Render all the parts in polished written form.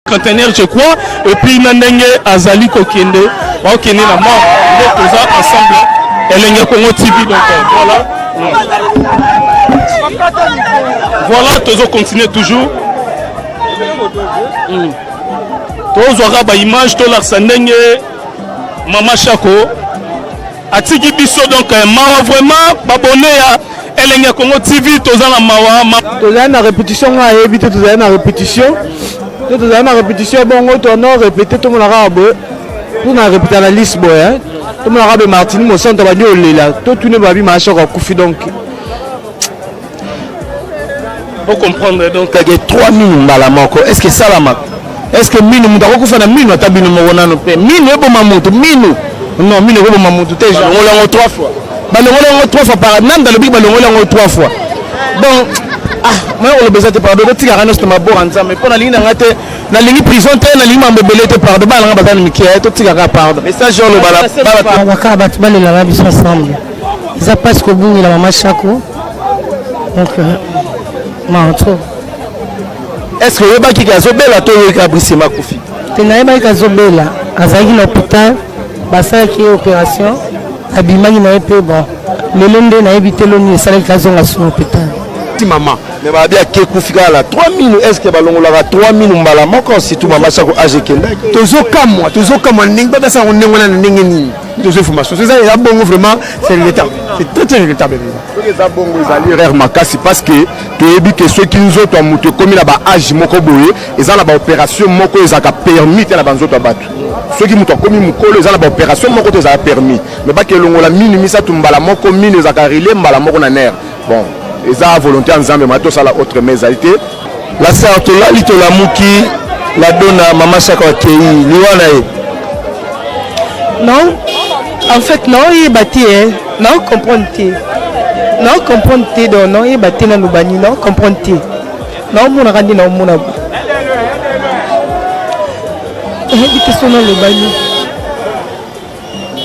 trentenaire je crois et puis Nandenge Azali Kokende Okende na mort nous ensemble Elenga Congo TV donc voilà toujours continuer toujours tous aura ba image to la Sandenge Mama Chako atiki biso donc mawa vraiment babonné à Elenga Congo TV tous na mawa tous na répétition à éviter tous na répétition tout à répétition bon on a répété tout le monde arabe pour na répéter la liste boy hein tout le monde arabe Martini mo centre ba diolé là tout ne va bien marcher au Koufi donc faut comprendre donc il y a 3 minutes mbala moko est-ce que ça la mak est-ce que minu mutako kufana minu atabino mo wona no pe minu ebo mamutu minu non minu ebo mamutu déjà on l'a 3 fois ba on l'a 3 fois par nan dans le big ba on l'a 3 fois bon ah moi on le besoin de pardon tika rano sto mabora nzambe pona linga ngate na lingi prison te na lingi mambebele te pardon ba nga batani mikia to tika ka pardon message on le bala waka bat bale la biso ensemble ça passe qu'au bout la Mama Chako donc est-ce que vous avez dit que vous avez dit que vous avez dit l'hôpital, qui est opération, abimani na épée bon. Le lundi na évité l'oni ça les raisons à son hôpital. Maman, mais va bien que Koufika là 3 minutes est-ce que balongo là 3 minutes mbala moko si tout Mama Chako age kenda. Tozo comme ning pas ça on ngona ningi ni. Tozo formation. C'est ça il y a bon vraiment c'est l'état. C'est très regrettable. Ça bon ils allaient rare makasi parce que tu as dit que ceux qui nous ont monté comme il a ba age moko boye ils ont la opération moko ils a permis la banzo to battu. Ceux qui m'ont commis mukolo ils ont la opération moko ils a permis. Mais pas que longola minimi ça tumbala moko mini za karile mbala moko na nerf. Bon ils ont volonté ensemble mais tout ça la autre mésalité la sorte là litola muki la donna Mama Chako akei liwana non en fait non il bâti non comprendre non comprendre donc non il bâti na lubani non comprendre non mon randi non mon abu il question na lubani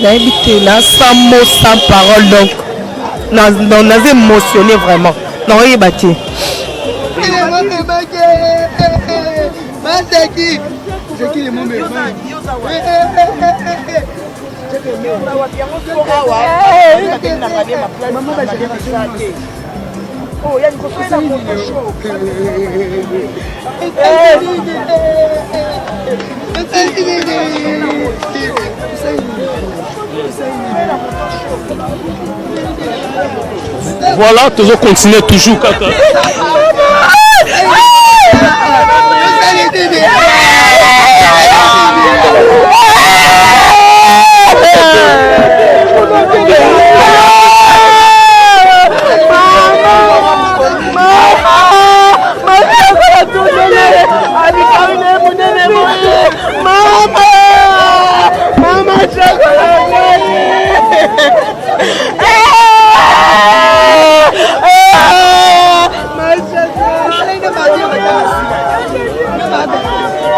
na habité là sans mot sans parole donc on a émotionné vraiment non il bâti voilà toujours continuer toujours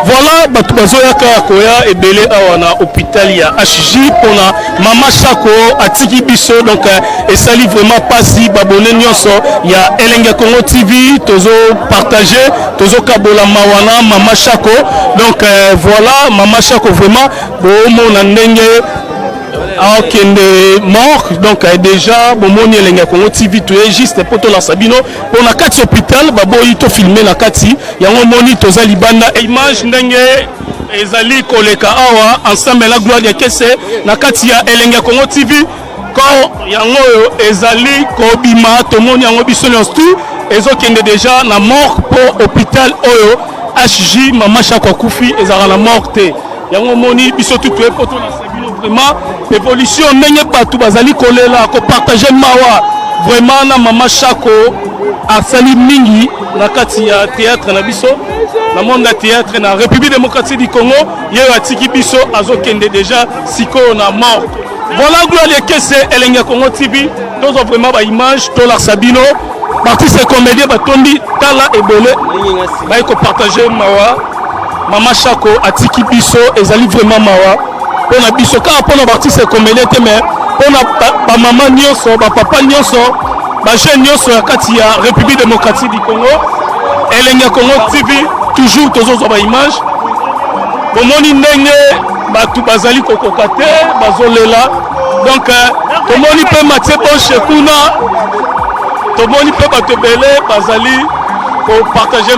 voilà bato bazoyaka koya ebele awa na hôpital ya HJ pona Mama Chako atiki biso donc esali vraiment pasi babone nyonso ya Elenga Congo TV tozo partager tozo kabola mawana Mama Chako donc voilà Mama Chako vraiment bomona ndenge akende mort donc déjà bomoni Elenga Congo TV to juste poto la Sabino pona kati hôpital baboyi to filmer na kati yango moni toza libanda image ndenge ezali koleka awa ensemble la gloire ya kese na kati ya Elenga Congo TV quand yango ezali kobima tomoni yango biso nyonso ezokende déjà na mort pour hôpital oyo HJ Mama Chako kufi ezala na morte yango moni biso tout poto la Sabino vraiment évolution ndenge bato bazali kolela ko partager mawa vraiment na Mama Chako asali mingi na kati ya théâtre na biso na monde ya théâtre na République démocratique du Congo yeyo atiki biso azokende déjà siko na mort voilà gloire ya kese Elenga Congo TV tozo vraiment ba image to la Sabino artiste comédien batondi tala ebele ba ko partager mawa Mama Chako atiki biso ezali vraiment mawa pona biso ka pona artiste comédien te mais pona ba maman nyonso ba papa nyonso ba jeune nyonso ya kati ya République démocratique du Congo Elenga Congo TV toujours tozo ba image bomoni ndenge bato bazali kokoka te bazolela donc tomoni mpe Mathieu Boshe kuna tomoni mpe bato ebele bazali kopartage